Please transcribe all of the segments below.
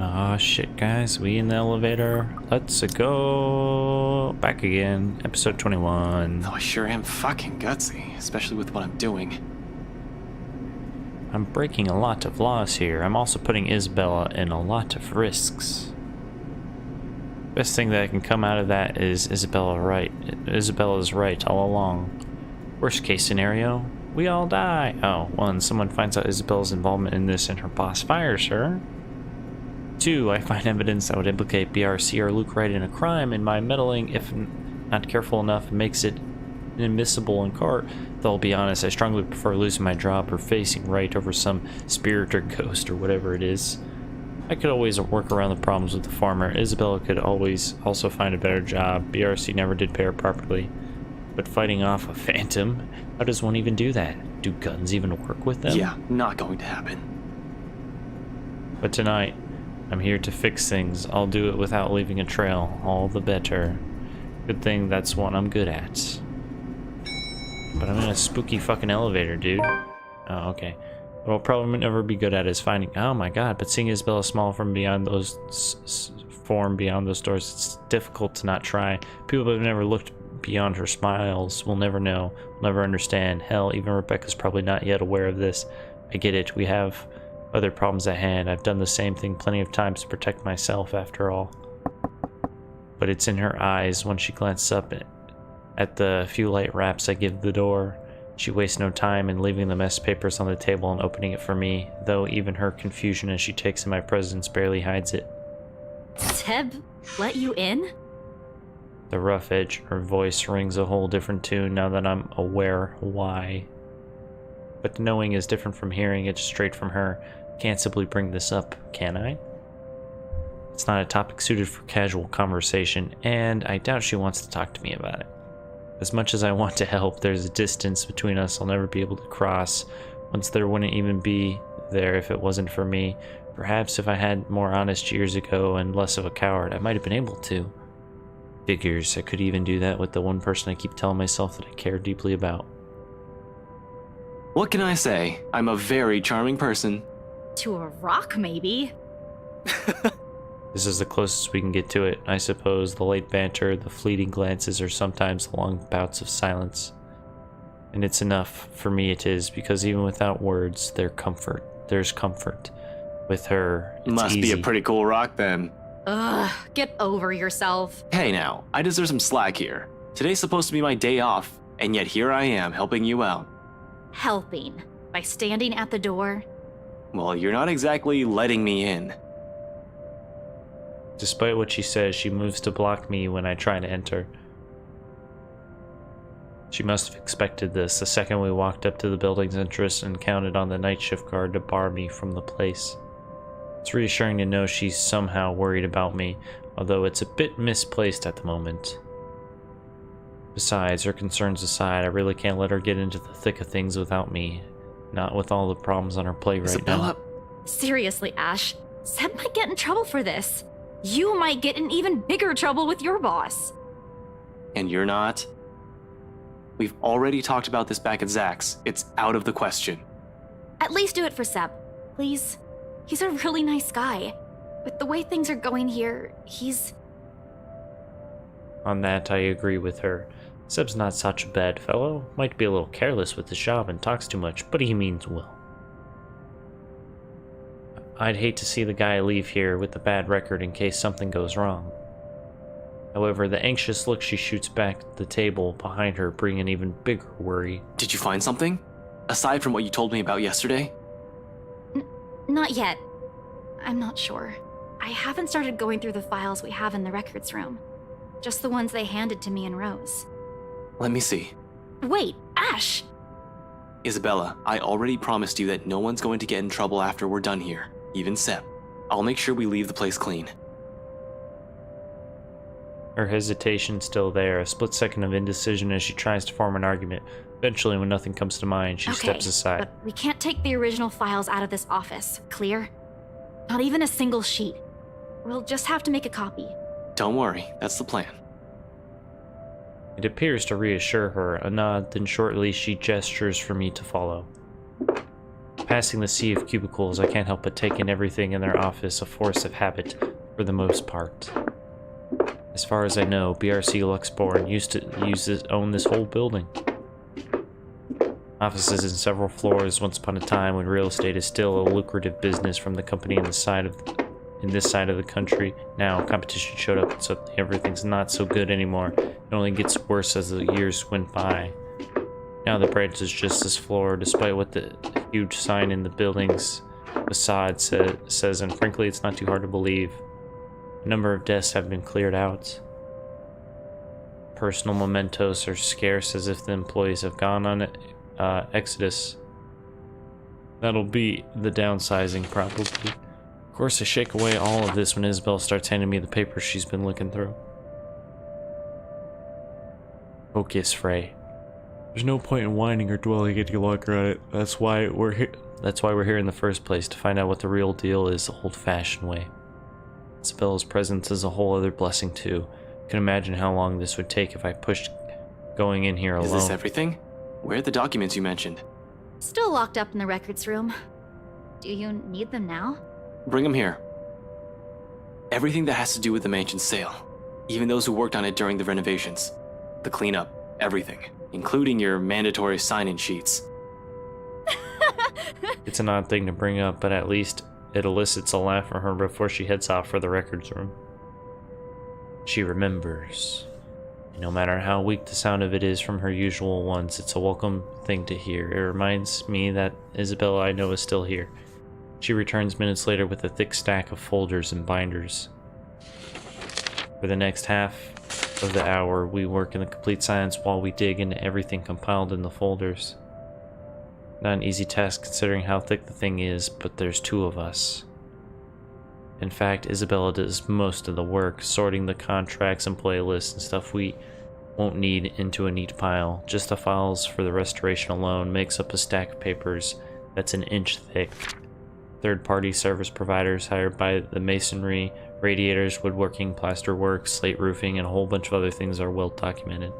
Oh shit, guys, we in the elevator. Let's go back again. Episode 21. Though I sure am fucking gutsy, especially with what I'm doing. I'm breaking a lot of laws here. I'm also putting Isabella in a lot of risks. Best thing that can come out of that is Isabella's right all along. Worst case scenario, we all die. Oh, 1, someone finds out Isabella's involvement in this and her boss fires her. 2, I find evidence that would implicate BRC or Luke Wright in a crime, and my meddling, if not careful enough, makes it inadmissible in court. Though I'll be honest, I strongly prefer losing my job or facing Wright over some spirit or ghost or whatever it is. I could always work around the problems with the farmer. Isabella could always also find a better job. BRC never did pay her properly. But fighting off a phantom, how does one even do that? Do guns even work with them? Yeah, not going to happen. But tonight, I'm here to fix things. I'll do it without leaving a trail. All the better. Good thing that's what I'm good at. But I'm in a spooky fucking elevator, dude. Oh, okay. What I'll probably never be good at is finding... Oh my god, but seeing Isabella small from beyond those... beyond those doors, it's difficult to not try. People who have never looked beyond her smiles will never know, will never understand. Hell, even Rebecca's probably not yet aware of this. I get it. We have other problems at hand. I've done the same thing plenty of times to protect myself, after all. But it's in her eyes when she glances up at the few light raps I give the door. She wastes no time in leaving the mess papers on the table and opening it for me, though even her confusion as she takes in my presence barely hides it. Seb let you in? The rough edge, her voice rings a whole different tune now that I'm aware why. But knowing is different from hearing it straight from her. Can't simply bring this up, can I? It's not a topic suited for casual conversation, and I doubt she wants to talk to me about it. As much as I want to help, there's a distance between us I'll never be able to cross. Once there wouldn't even be there if it wasn't for me. Perhaps if I had more honest years ago and less of a coward, I might have been able to. Figures, I could even do that with the one person I keep telling myself that I care deeply about. What can I say? I'm a very charming person. To a rock, maybe? This is the closest we can get to it, I suppose. The light banter, the fleeting glances, or sometimes the long bouts of silence. And it's enough, for me it is, because even without words, there's comfort. With her, it's Must easy. be a pretty cool rock then. Ugh, get over yourself. Hey now, I deserve some slack here. Today's supposed to be my day off, and yet here I am helping you out. Helping? By standing at the door? Well, you're not exactly letting me in. Despite what she says, she moves to block me when I try to enter. She must have expected this the second we walked up to the building's entrance and counted on the night shift guard to bar me from the place. It's reassuring to know she's somehow worried about me, although it's a bit misplaced at the moment. Besides, her concerns aside, I really can't let her get into the thick of things without me. Not with all the problems on her plate right now. Seriously, Ash, Seb might get in trouble for this. You might get in even bigger trouble with your boss. And you're not? We've already talked about this back at Zach's. It's out of the question. At least do it for Seb, please. He's a really nice guy. With the way things are going here, he's... On that, I agree with her. Seb's not such a bad fellow. Might be a little careless with his job and talks too much, but he means well. I'd hate to see the guy leave here with a bad record in case something goes wrong. However, the anxious look she shoots back at the table behind her bring an even bigger worry. Did you find something? Aside from what you told me about yesterday? Not yet. I'm not sure. I haven't started going through the files we have in the records room. Just the ones they handed to me and Rose. Let me see. Wait, Ash! Isabella, I already promised you that no one's going to get in trouble after we're done here. Even Seb. I'll make sure we leave the place clean. Her hesitation's still there, a split second of indecision as she tries to form an argument. Eventually, when nothing comes to mind, she steps aside. But we can't take the original files out of this office, clear? Not even a single sheet. We'll just have to make a copy. Don't worry, that's the plan. It appears to reassure her, a nod, then shortly she gestures for me to follow. Passing the sea of cubicles, I can't help but take in everything in their office, a force of habit for the most part. As far as I know, BRC Luxborn used to own this whole building. Offices in several floors once upon a time when real estate is still a lucrative business from the company in this side of the country. Now competition showed up and suddenly everything's not so good anymore. It only gets worse as the years went by. Now the branch is just this floor, despite what the huge sign in the building's facade says, and frankly it's not too hard to believe. A number of desks have been cleared out. Personal mementos are scarce, as if the employees have gone on exodus. That'll be the downsizing, probably. Of course, I shake away all of this when Isabel starts handing me the papers she's been looking through. Focus, Frey. There's no point in whining or dwelling any longer on it. That's why we're here in the first place, to find out what the real deal is the old-fashioned way. Isabel's presence is a whole other blessing, too. I can imagine how long this would take if I pushed going in here alone. Is this everything? Where are the documents you mentioned? Still locked up in the records room. Do you need them now? Bring them here. Everything that has to do with the mansion's sale. Even those who worked on it during the renovations. The cleanup. Everything. Including your mandatory sign-in sheets. It's an odd thing to bring up, but at least it elicits a laugh from her before she heads off for the records room. She remembers. No matter how weak the sound of it is from her usual ones, it's a welcome thing to hear. It reminds me that Isabella I know is still here. She returns minutes later with a thick stack of folders and binders. For the next half of the hour, we work in the complete silence while we dig into everything compiled in the folders. Not an easy task considering how thick the thing is, but there's two of us. In fact, Isabella does most of the work, sorting the contracts, employee lists, and stuff we won't need into a neat pile. Just the files for the restoration alone makes up a stack of papers that's an inch thick. Third-party service providers hired by the masonry, radiators, woodworking, plasterwork, slate roofing, and a whole bunch of other things are well documented.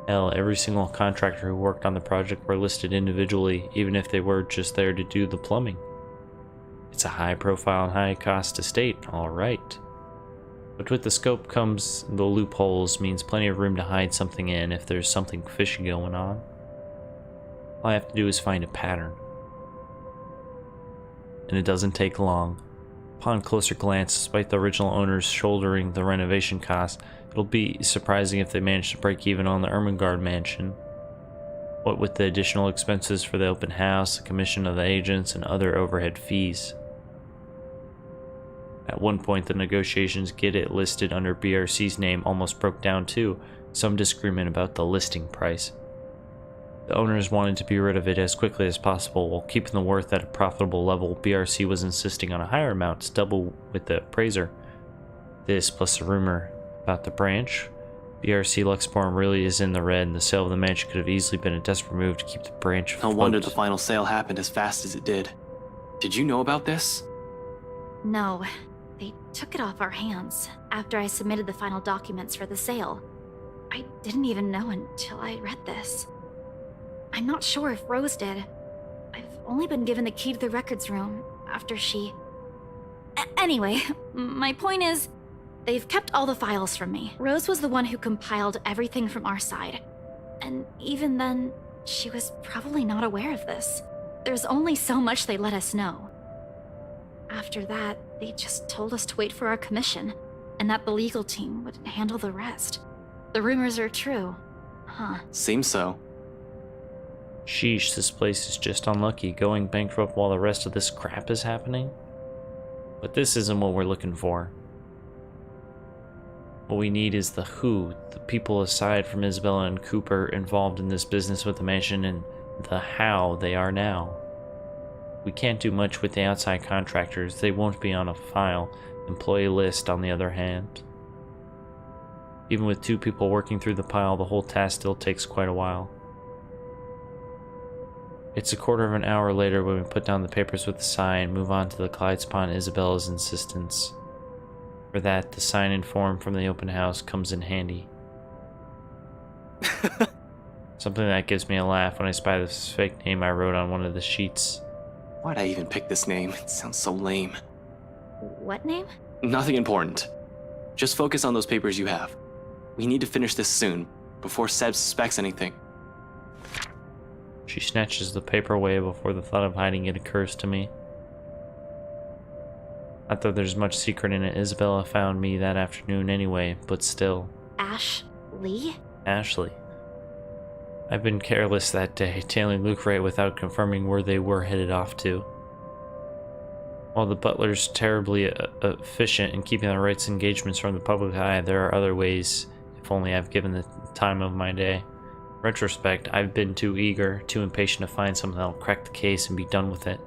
Hell, every single contractor who worked on the project were listed individually, even if they were just there to do the plumbing. It's a high-profile and high-cost estate, all right. But with the scope comes the loopholes, means plenty of room to hide something in if there's something fishy going on. All I have to do is find a pattern. And it doesn't take long. Upon closer glance, despite the original owners shouldering the renovation costs, it'll be surprising if they manage to break even on the Ermengarde mansion. What with the additional expenses for the open house, the commission of the agents, and other overhead fees. At one point, the negotiations get it listed under BRC's name almost broke down too, some disagreement about the listing price. The owners wanted to be rid of it as quickly as possible while keeping the worth at a profitable level. BRC was insisting on a higher amount to double with the appraiser. This, plus the rumor about the branch. BRC Luxborn really is in the red, and the sale of the mansion could have easily been a desperate move to keep the branch afloat. No wonder the final sale happened as fast as it did. Did you know about this? No. They took it off our hands after I submitted the final documents for the sale. I didn't even know until I read this. I'm not sure if Rose did. I've only been given the key to the records room after she... Anyway, my point is, they've kept all the files from me. Rose was the one who compiled everything from our side. And even then, she was probably not aware of this. There's only so much they let us know. After that, they just told us to wait for our commission, and that the legal team would handle the rest. The rumors are true, huh? Seems so. Sheesh, this place is just unlucky, going bankrupt while the rest of this crap is happening. But this isn't what we're looking for. What we need is the who, the people aside from Isabella and Cooper involved in this business with the mansion, and the how they are now. We can't do much with the outside contractors. They won't be on a file. Employee list, on the other hand. Even with 2 people working through the pile, the whole task still takes quite a while. It's a quarter of an hour later when we put down the papers with a sigh and move on to the Clydes upon Isabella's insistence. For that, the sign-in form from the open house comes in handy. Something that gives me a laugh when I spy this fake name I wrote on one of the sheets. Why'd I even pick this name? It sounds so lame. What name? Nothing important. Just focus on those papers you have. We need to finish this soon, before Seb suspects anything. She snatches the paper away before the thought of hiding it occurs to me. Not that there's much secret in it. Isabella found me that afternoon anyway, but still. Ash Lee? Ashley. I've been careless that day, tailing Luke Ray without confirming where they were headed off to. While the butler's terribly efficient in keeping the rights engagements from the public eye, there are other ways, if only I've given the time of my day. In retrospect, I've been too eager, too impatient to find something that'll crack the case and be done with it.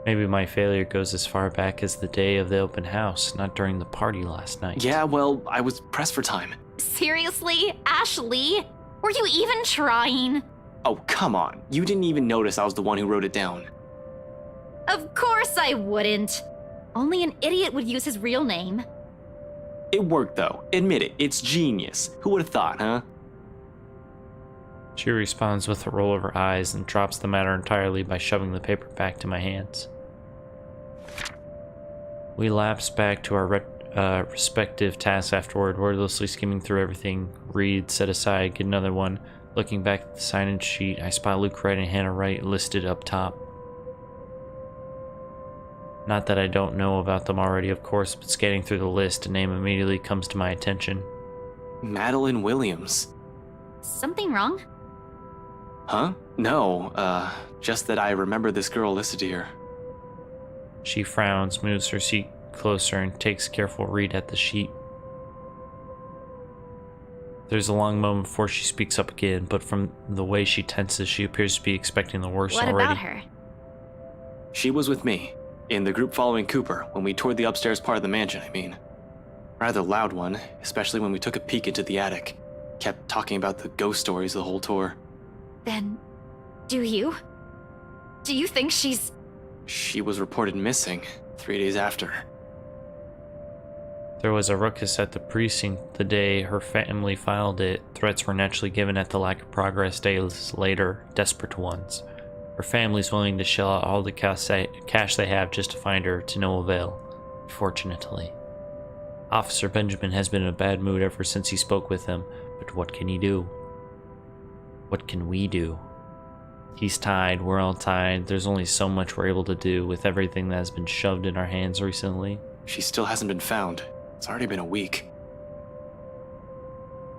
Maybe my failure goes as far back as the day of the open house, not during the party last night. Yeah, well, I was pressed for time. Seriously? Ash Lee? Were you even trying? Oh, come on. You didn't even notice I was the one who wrote it down. Of course I wouldn't. Only an idiot would use his real name. It worked, though. Admit it. It's genius. Who would have thought, huh? She responds with a roll of her eyes and drops the matter entirely by shoving the paper back to my hands. We lapse back to our respective tasks afterward, wordlessly skimming through everything. Read, set aside, get another one. Looking back at the sign-in sheet, I spot Luke Wright and Hannah Wright listed up top. Not that I don't know about them already, of course, but scanning through the list, a name immediately comes to my attention. Madeline Williams. Something wrong? Huh? No, just that I remember this girl listed here. She frowns, moves her seat closer, and takes a careful read at the sheet. There's a long moment before she speaks up again, but from the way she tenses, she appears to be expecting the worst What already. about her? She was with me, in the group following Cooper, when we toured the upstairs part of the mansion, I mean. Rather loud one, especially when we took a peek into the attic. Kept talking about the ghost stories the whole tour. Then, do you? Do you think she's... She was reported missing 3 days after. There was a ruckus at the precinct the day her family filed it. Threats were naturally given at the lack of progress days later, desperate ones. Her family's willing to shell out all the cash they have just to find her, to no avail, fortunately. Officer Benjamin has been in a bad mood ever since he spoke with him, but what can he do? What can we do? He's tied, we're all tied, there's only so much we're able to do with everything that has been shoved in our hands recently. She still hasn't been found. It's already been a week.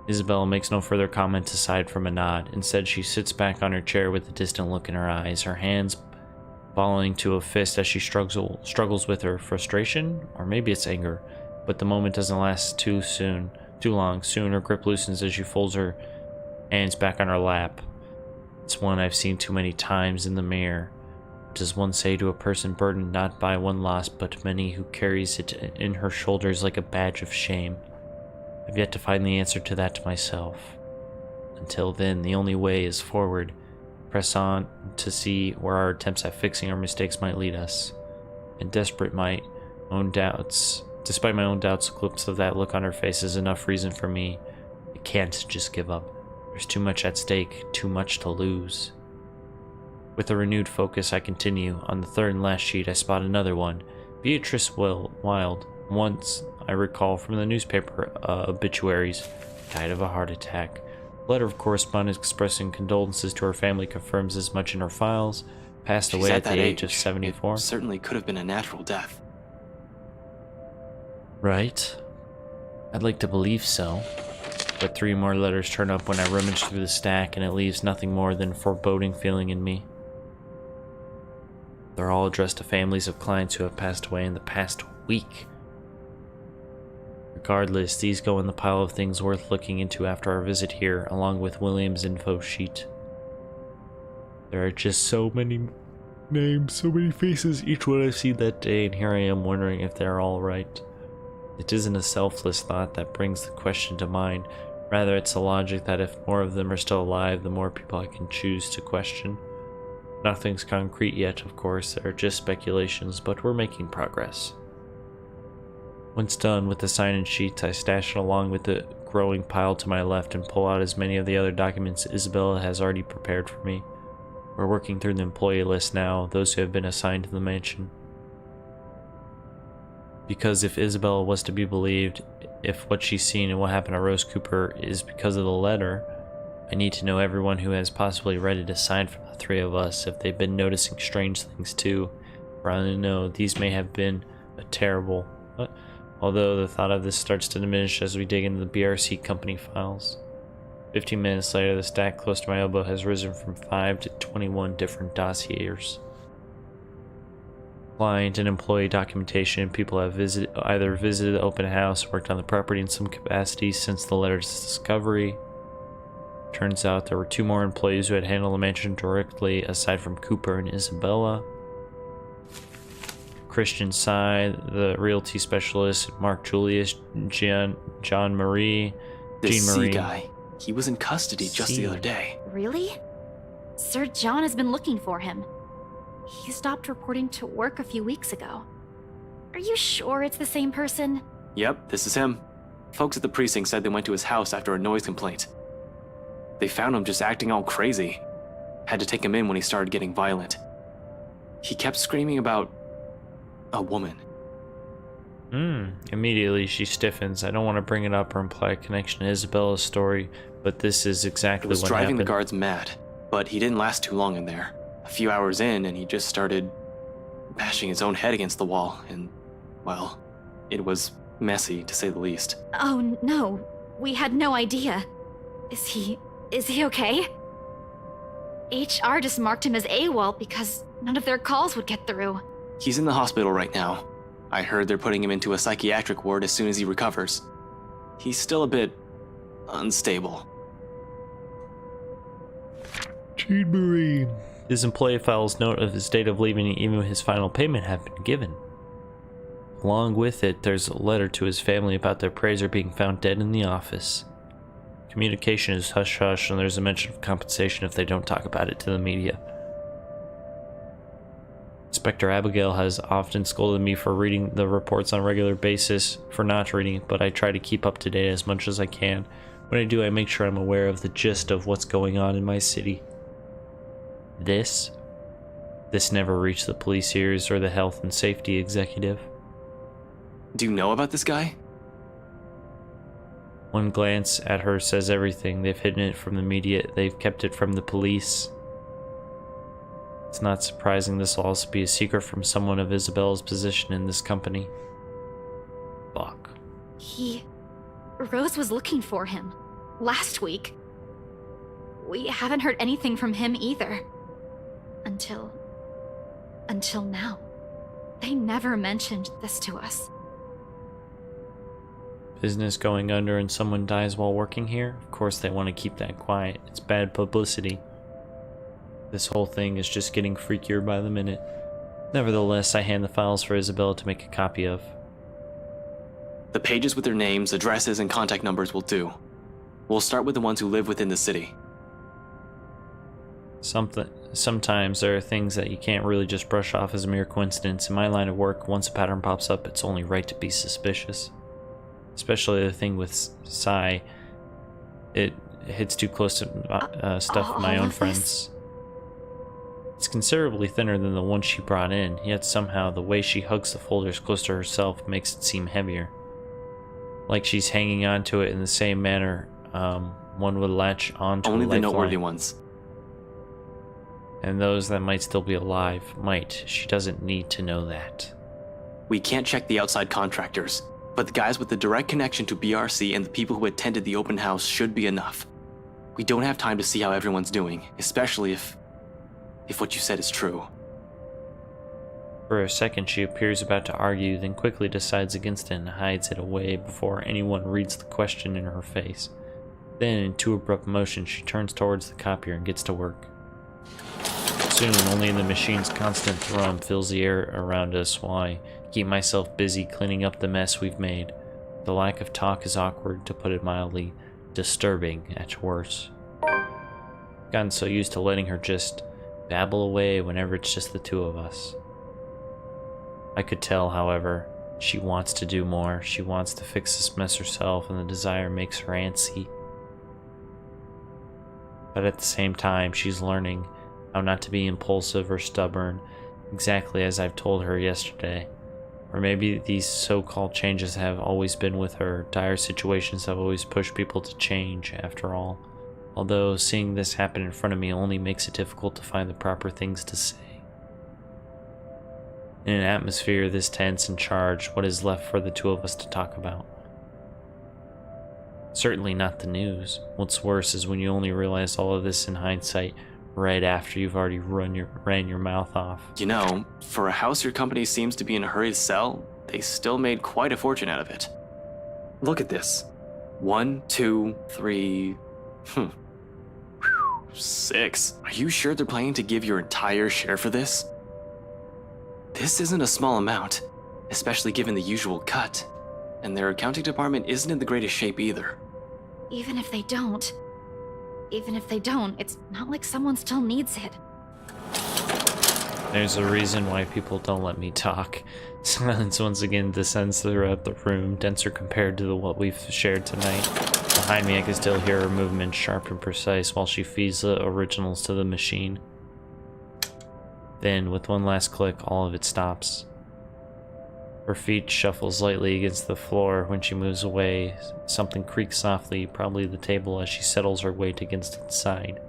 Isabella makes no further comment aside from a nod. Instead, she sits back on her chair with a distant look in her eyes, her hands balling to a fist as she struggles with her frustration, or maybe it's anger. But the moment doesn't last too long. Soon her grip loosens as she folds her hands back on her lap. It's one I've seen too many times in the mirror. What does one say to a person burdened not by one loss, but many, who carries it in her shoulders like a badge of shame? I've yet to find the answer to that to myself. Until then, the only way is forward. Press on to see where our attempts at fixing our mistakes might lead us. And despite my own doubts, a glimpse of that look on her face is enough reason for me. I can't just give up. There's too much at stake, too much to lose. With a renewed focus, I continue. On the third and last sheet, I spot another one. Beatrice Wilde. Once, I recall from the newspaper obituaries, died of a heart attack. A letter of correspondence expressing condolences to her family confirms as much in her files. Passed away at the age of 74. It certainly could have been a natural death. Right. I'd like to believe so. But 3 more letters turn up when I rummage through the stack, and it leaves nothing more than a foreboding feeling in me. They're all addressed to families of clients who have passed away in the past week. Regardless, these go in the pile of things worth looking into after our visit here, along with William's info sheet. There are just so many names, so many faces, each one I've seen that day, and here I am wondering if they're all right. It isn't a selfless thought that brings the question to mind. Rather, it's the logic that if more of them are still alive, the more people I can choose to question. Nothing's concrete yet, of course, there are just speculations, but we're making progress. Once done with the sign-in sheets, I stash it along with the growing pile to my left and pull out as many of the other documents Isabella has already prepared for me. We're working through the employee list now, those who have been assigned to the mansion. Because if Isabella was to be believed, if what she's seen and what happened to Rose Cooper is because of the letter, I need to know everyone who has possibly read it aside from the three of us, if they've been noticing strange things too. For all I know, these may have been a terrible... Although the thought of this starts to diminish as we dig into the BRC company files. 15 minutes later, the stack close to my elbow has risen from 5 to 21 different dossiers. Client and employee documentation. People have either visited the open house, worked on the property in some capacity since the letter's discovery. Turns out there were 2 more employees who had handled the mansion directly, aside from Cooper and Isabella. Christian Tsai, the realty specialist, Mark Julius, John Marie, This Jean C Marie. guy, he was in custody just C. the other day. Really? Sir John has been looking for him. He stopped reporting to work a few weeks ago. Are you sure it's the same person? Yep, this is him. Folks at the precinct said they went to his house after a noise complaint. They found him just acting all crazy. Had to take him in when he started getting violent. He kept screaming about a woman. Immediately she stiffens. I don't want to bring it up or imply a connection to Isabella's story, but this is It exactly was what driving the happened. guards mad, but he didn't last too long in there. A few hours in, and he just started bashing his own head against the wall, and, well, it was messy, to say the least. Oh no, we had no idea. Is he okay? HR just marked him as AWOL because none of their calls would get through. He's in the hospital right now. I heard they're putting him into a psychiatric ward as soon as he recovers. He's still a bit unstable. Jean Marie. His employee files note of his date of leaving and even his final payment have been given. Along with it, there's a letter to his family about their appraiser being found dead in the office. Communication is hush-hush, and there's a mention of compensation if they don't talk about it to the media. Inspector Abigail has often scolded me for reading the reports on a regular basis, for not reading it, but I try to keep up to date as much as I can. When I do, I make sure I'm aware of the gist of what's going on in my city. This never reached the police ears or the health and safety executive. Do you know about this guy? One glance at her says everything. They've hidden it from the media, they've kept it from the police. It's not surprising this will also be a secret from someone of Isabella's position in this company. Fuck. Rose was looking for him last week. We haven't heard anything from him either. Until now. They never mentioned this to us. Business going under and someone dies while working here? Of course they want to keep that quiet. It's bad publicity. This whole thing is just getting freakier by the minute. Nevertheless, I hand the files for Isabella to make a copy of. The pages with their names, addresses, and contact numbers will do. We'll start with the ones who live within the city. Sometimes there are things that you can't really just brush off as a mere coincidence. In my line of work, once a pattern pops up, it's only right to be suspicious. Especially the thing with Psy. It hits too close to stuff of my all own of this? friends. It's considerably thinner than the one she brought in, yet somehow the way she hugs the folders close to herself makes it seem heavier. Like she's hanging onto it in the same manner one would latch onto Only a the lifeline. noteworthy ones. And those that might still be alive might. She doesn't need to know that. We can't check the outside contractors, but the guys with the direct connection to BRC and the people who attended the open house should be enough. We don't have time to see how everyone's doing, especially if what you said is true. For a second, she appears about to argue, then quickly decides against it and hides it away before anyone reads the question in her face. Then, in two abrupt motions, she turns towards the copier and gets to work. Soon, only the machine's constant thrum fills the air around us while I keep myself busy cleaning up the mess we've made. The lack of talk is awkward, to put it mildly, disturbing at worst. Gotten so used to letting her just babble away whenever it's just the two of us. I could tell, however, she wants to do more. She wants to fix this mess herself, and the desire makes her antsy. But at the same time, she's learning how not to be impulsive or stubborn, exactly as I've told her yesterday. Or maybe these so-called changes have always been with her. Dire situations have always pushed people to change, after all. Although seeing this happen in front of me only makes it difficult to find the proper things to say. In an atmosphere this tense and charged, what is left for the two of us to talk about? Certainly not the news. What's worse is when you only realize all of this in hindsight, right after you've already ran your mouth off. You know, for a house your company seems to be in a hurry to sell, they still made quite a fortune out of it. Look at this. 1, 2, 3... 6. Are you sure they're planning to give your entire share for this? This isn't a small amount, especially given the usual cut. And their accounting department isn't in the greatest shape either. Even if they don't, it's not like someone still needs it. There's a reason why people don't let me talk. Silence once again descends throughout the room, denser compared to what we've shared tonight. Behind me I can still hear her movement, sharp and precise, while she feeds the originals to the machine. Then, with one last click, all of it stops. Her feet shuffle lightly against the floor. When she moves away, something creaks softly, probably the table, as she settles her weight against its side.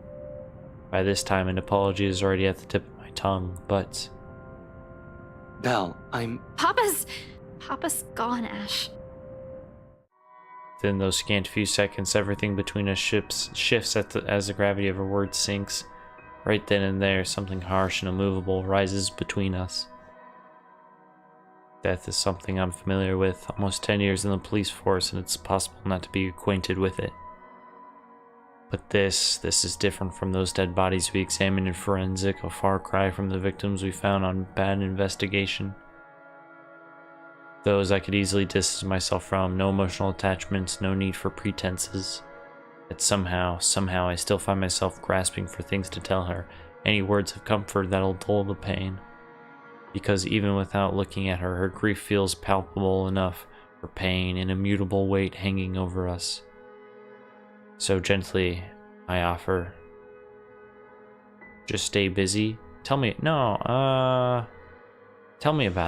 By this time, an apology is already at the tip of my tongue, but... Belle, Papa's gone, Ash. Within those scant few seconds, everything between us shifts as the gravity of her words sinks. Right then and there, something harsh and immovable rises between us. Death is something I'm familiar with, almost 10 years in the police force, and it's possible not to be acquainted with it. But this is different from those dead bodies we examined in forensic, a far cry from the victims we found on bad investigation. Those I could easily distance myself from, no emotional attachments, no need for pretenses. Yet somehow I still find myself grasping for things to tell her, any words of comfort that'll dull the pain. Because even without looking at her, her grief feels palpable enough, her pain, an immutable weight hanging over us. So gently, I offer, just stay busy. Tell me about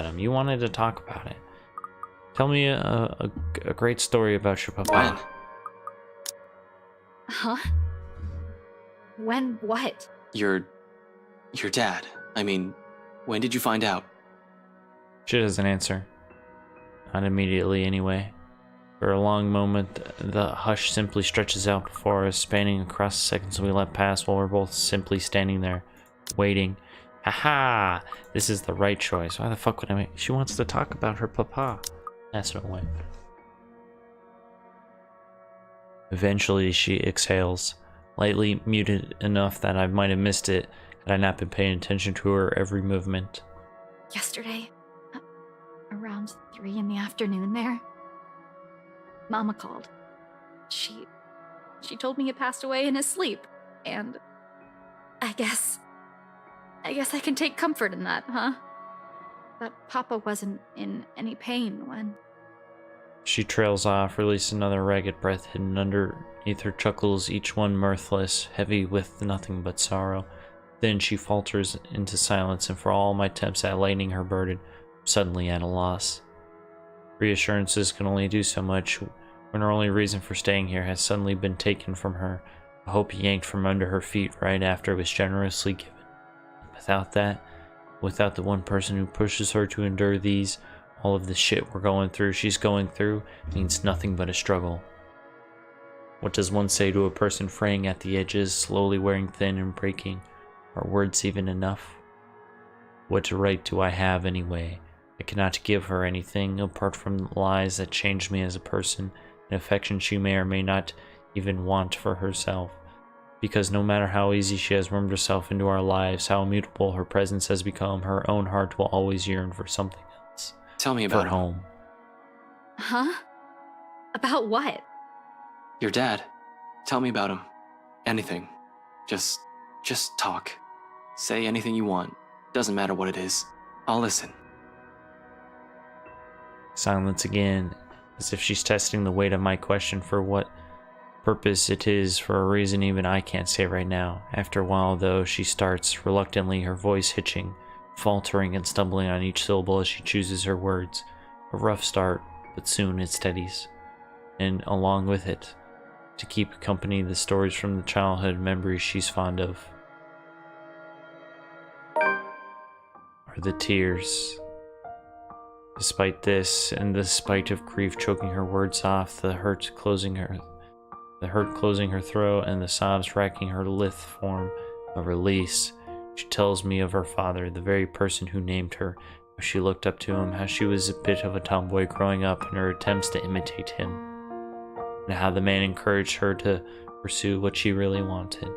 him. You wanted to talk about it. Tell me a great story about your papa. When? Huh? When what? Your dad. I mean, when did you find out? She doesn't answer. Not immediately, anyway. For a long moment, the hush simply stretches out before us, spanning across the seconds we let pass while we're both simply standing there, waiting. Haha! This is the right choice. Why the fuck would I make... She wants to talk about her papa. That's no way. Eventually, she exhales, lightly muted enough that I might have missed it had I not been paying attention to her every movement. Yesterday, around 3 in the afternoon there, Mama called. She told me he passed away in his sleep, and I guess I can take comfort in that, huh? That Papa wasn't in any pain when... She trails off, releasing another ragged breath hidden underneath her chuckles, each one mirthless, heavy with nothing but sorrow. Then she falters into silence, and for all my attempts at lightening her burden, I'm suddenly at a loss. Reassurances can only do so much when her only reason for staying here has suddenly been taken from her, a hope yanked from under her feet right after it was generously given. Without that, without the one person who pushes her to endure these, all of the shit she's going through, means nothing but a struggle. What does one say to a person fraying at the edges, slowly wearing thin and breaking? Are words even enough? What right do I have anyway? I cannot give her anything apart from lies that changed me as a person, an affection she may or may not even want for herself. Because no matter how easy she has wormed herself into our lives, how immutable her presence has become, her own heart will always yearn for something else. Tell me about for home. Huh? About what? Your dad. Tell me about him. Anything. Just talk. Say anything you want. Doesn't matter what it is. I'll listen. Silence again, as if she's testing the weight of my question for what purpose it is for a reason even I can't say right now. After a while, though, she starts, reluctantly, her voice hitching, faltering and stumbling on each syllable as she chooses her words. A rough start, but soon it steadies. And along with it, to keep company, the stories from the childhood memories she's fond of. Are the tears. Despite this, and the spite of grief choking her words off, the hurt closing her throat, and the sobs racking her lithe form of release, she tells me of her father, the very person who named her, how she looked up to him, how she was a bit of a tomboy growing up in her attempts to imitate him, and how the man encouraged her to pursue what she really wanted.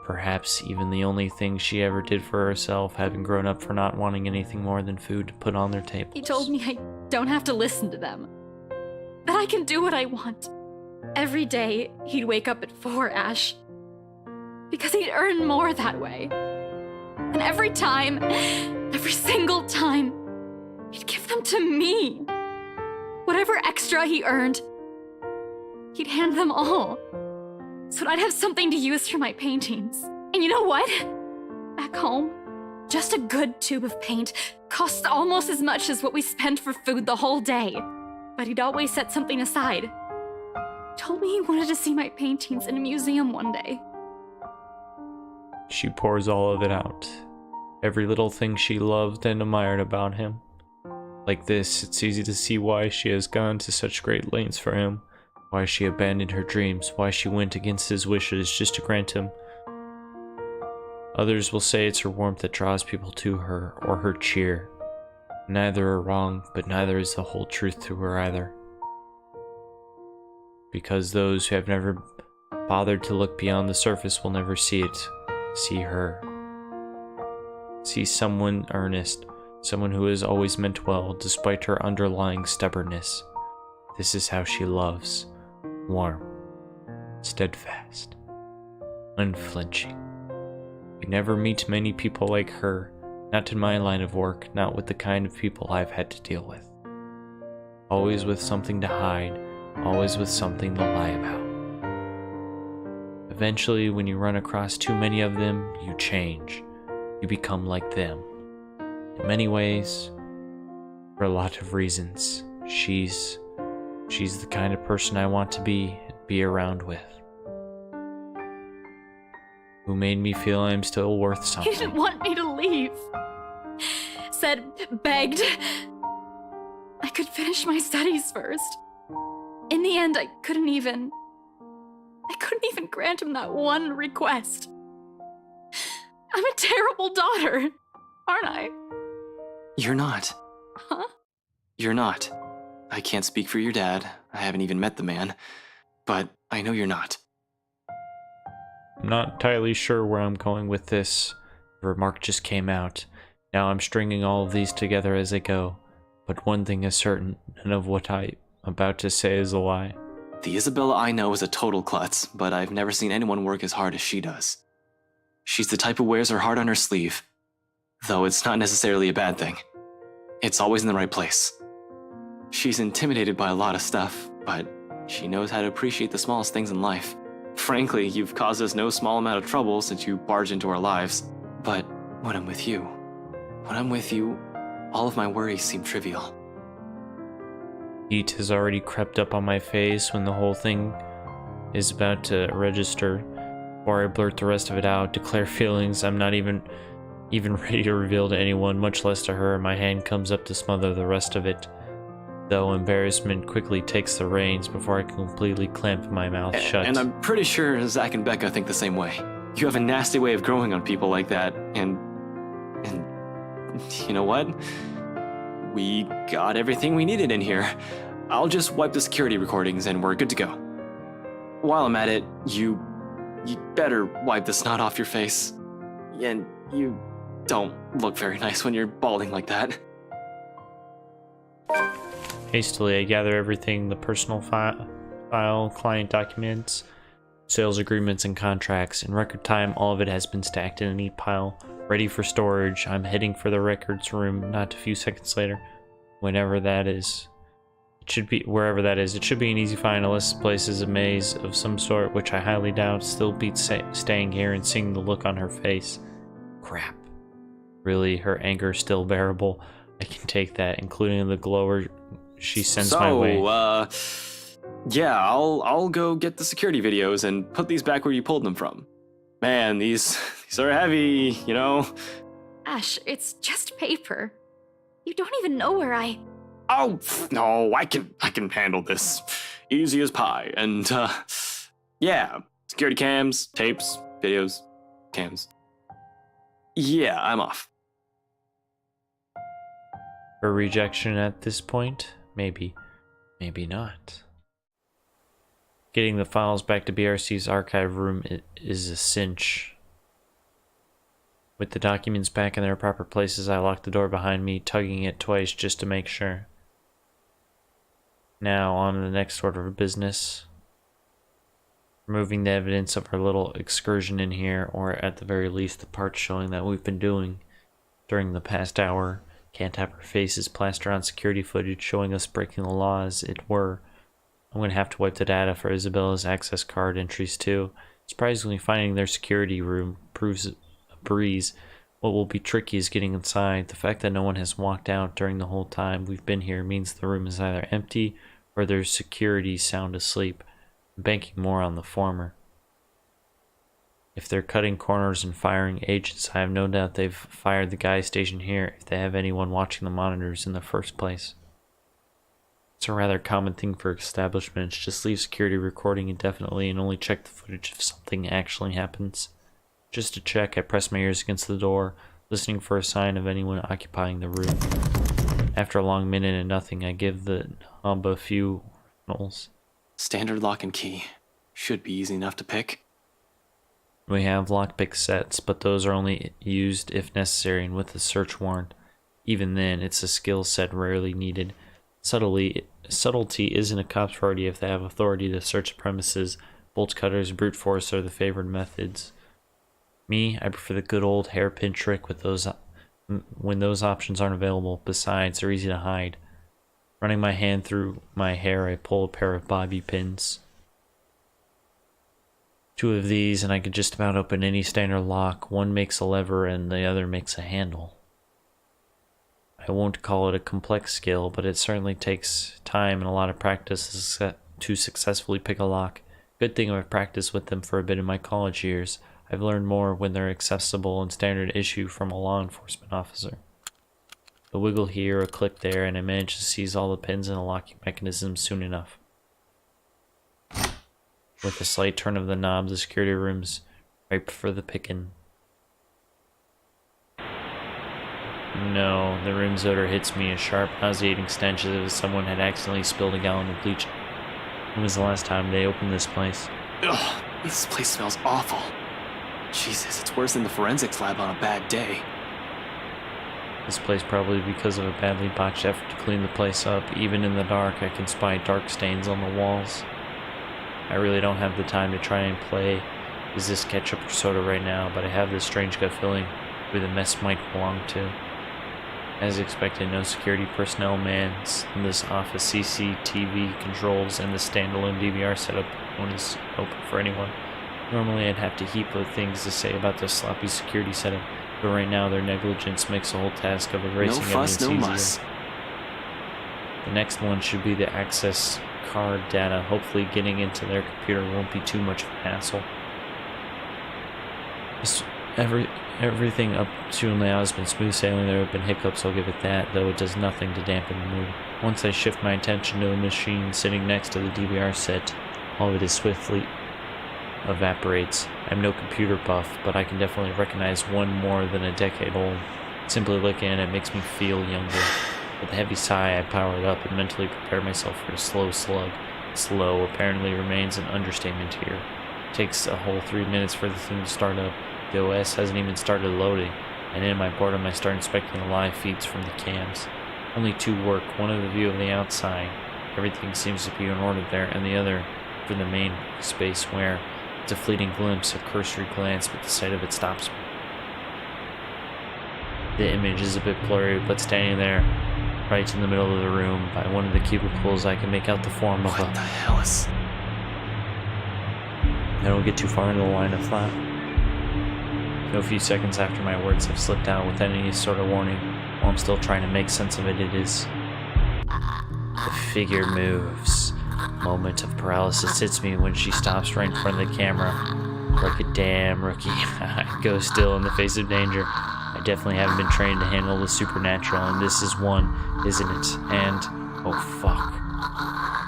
Perhaps even the only thing she ever did for herself, having grown up for not wanting anything more than food to put on their tables. He told me I don't have to listen to them, that I can do what I want. Every day, he'd wake up at 4, Ash, because he'd earn more that way. And every time, every single time, he'd give them to me. Whatever extra he earned, he'd hand them all, so that I'd have something to use for my paintings. And you know what? Back home, just a good tube of paint costs almost as much as what we spend for food the whole day. But he'd always set something aside. Told me he wanted to see my paintings in a museum one day. She pours all of it out. Every little thing she loved and admired about him. Like this, it's easy to see why she has gone to such great lengths for him. Why she abandoned her dreams, why she went against his wishes just to grant him. Others will say it's her warmth that draws people to her, or her cheer. Neither are wrong, but neither is the whole truth to her either. Because those who have never bothered to look beyond the surface will never see it, see her. See someone earnest, someone who has always meant well, despite her underlying stubbornness. This is how she loves. Warm, steadfast, unflinching. You never meet many people like her, not in my line of work, not with the kind of people I've had to deal with. Always with something to hide, always with something to lie about. Eventually, when you run across too many of them, you change. You become like them. In many ways, for a lot of reasons, she's the kind of person I want to be around with. Who made me feel I'm still worth something. He didn't want me to leave. Said, begged, I could finish my studies first. In the end, I couldn't even grant him that one request. I'm a terrible daughter, aren't I? You're not. Huh? You're not. I can't speak for your dad. I haven't even met the man. But I know you're not. I'm not entirely sure where I'm going with this. The remark just came out. Now I'm stringing all of these together as I go. But one thing is certain, none of what I'm about to say is a lie. The Isabella I know is a total klutz, but I've never seen anyone work as hard as she does. She's the type who wears her heart on her sleeve. Though it's not necessarily a bad thing. It's always in the right place. She's intimidated by a lot of stuff, but she knows how to appreciate the smallest things in life. Frankly, you've caused us no small amount of trouble since you barged into our lives. But when I'm with you, all of my worries seem trivial. Heat has already crept up on my face when the whole thing is about to register. Before I blurt the rest of it out, declare feelings I'm not even ready to reveal to anyone, much less to her, my hand comes up to smother the rest of it. Though embarrassment quickly takes the reins before I can completely clamp my mouth shut. And I'm pretty sure Zach and Becca think the same way. You have a nasty way of growing on people like that, and you know what? We got everything we needed in here. I'll just wipe the security recordings and we're good to go. While I'm at it, you better wipe the snot off your face. And you don't look very nice when you're balding like that. Hastily, I gather everything, the personal file, client documents, sales agreements, and contracts. In record time, all of it has been stacked in a neat pile, ready for storage. I'm heading for the records room not a few seconds later, whenever that is. It should be wherever that is. It should be an easy find unless this place is a maze of some sort, which I highly doubt. Still beats staying here and seeing the look on her face. Crap. Really, her anger is still bearable. I can take that, including the glower she sends my way. Yeah, I'll go get the security videos and put these back where you pulled them from. Man, these are heavy, you know? Ash, it's just paper. You don't even know where I... Oh, no, I can handle this. Easy as pie. And, yeah, security cams, tapes, videos, cams. Yeah, I'm off. Her rejection at this point? Maybe. Maybe not. Getting the files back to BRC's archive room is a cinch. With the documents back in their proper places, I locked the door behind me, tugging it twice just to make sure. Now, on to the next order of business. Removing the evidence of our little excursion in here, or at the very least the parts showing that we've been doing during the past hour. Can't have our faces plastered on security footage showing us breaking the law as it were. I'm going to have to wipe the data for Isabella's access card entries too. Surprisingly, finding their security room proves a breeze. What will be tricky is getting inside. The fact that no one has walked out during the whole time we've been here means the room is either empty or there's security sound asleep. I'm banking more on the former. If they're cutting corners and firing agents, I have no doubt they've fired the guy stationed here if they have anyone watching the monitors in the first place. It's a rather common thing for establishments. Just leave security recording indefinitely and only check the footage if something actually happens. Just to check, I press my ears against the door, listening for a sign of anyone occupying the room. After a long minute and nothing, I give the knob a few rolls. Standard lock and key. Should be easy enough to pick. We have lockpick sets, but those are only used if necessary and with a search warrant. Even then, it's a skill set rarely needed. Subtlety isn't a cop's priority if they have authority to search the premises. Bolt cutters, brute force are the favored methods. Me, I prefer the good old hairpin trick with those when those options aren't available. Besides, they're easy to hide. Running my hand through my hair, I pull a pair of bobby pins. 2 of these, and I can just about open any standard lock. One makes a lever, and the other makes a handle. I won't call it a complex skill, but it certainly takes time and a lot of practice to successfully pick a lock. Good thing I've practiced with them for a bit in my college years. I've learned more when they're accessible and standard issue from a law enforcement officer. A wiggle here, a click there, and I manage to seize all the pins in the locking mechanism soon enough. With a slight turn of the knob, the security room's ripe for the picking. No, the room's odor hits me, a sharp, nauseating stench as if someone had accidentally spilled a gallon of bleach. When was the last time they opened this place? Ugh, this place smells awful. Jesus, it's worse than the forensics lab on a bad day. This place probably because of a badly botched effort to clean the place up. Even in the dark, I can spy dark stains on the walls. I really don't have the time to try and play is this ketchup or soda right now, but I have this strange gut feeling who the mess might belong to. As expected, no security personnel mans in this office. CCTV controls and the standalone DVR setup one is open for anyone. Normally I'd have to heap of things to say about this sloppy security setup, but right now their negligence makes the whole task of erasing evidence easier. Muss. The next one should be the access card data. Hopefully getting into their computer won't be too much of a hassle. Everything up to now has been smooth sailing. There have been hiccups, I'll give it that, though it does nothing to dampen the mood. Once I shift my attention to the machine sitting next to the DVR set, all of it is swiftly evaporates. I'm no computer buff, but I can definitely recognize one more than a decade old. Simply looking at it makes me feel younger. With a heavy sigh, I power it up and mentally prepare myself for a slow slug. Slow apparently remains an understatement here. It takes a whole 3 minutes for the thing to start up. The OS hasn't even started loading, and in my boredom I start inspecting the live feeds from the cams. Only 2 work, one of the view of the outside. Everything seems to be in order there, and the other for the main space where it's a fleeting glimpse, a cursory glance, but the sight of it stops me. The image is a bit blurry, but standing there, Right in the middle of the room, by one of the cubicles, I can make out the form of What the a... hell is... I don't get too far into the line of thought. No few seconds after my words have slipped out with any sort of warning, while I'm still trying to make sense of it, it is... The figure moves. Moment of paralysis hits me when she stops right in front of the camera. Like a damn rookie. I go still in the face of danger. I definitely haven't been trained to handle the supernatural, and this is one, isn't it? And, oh fuck.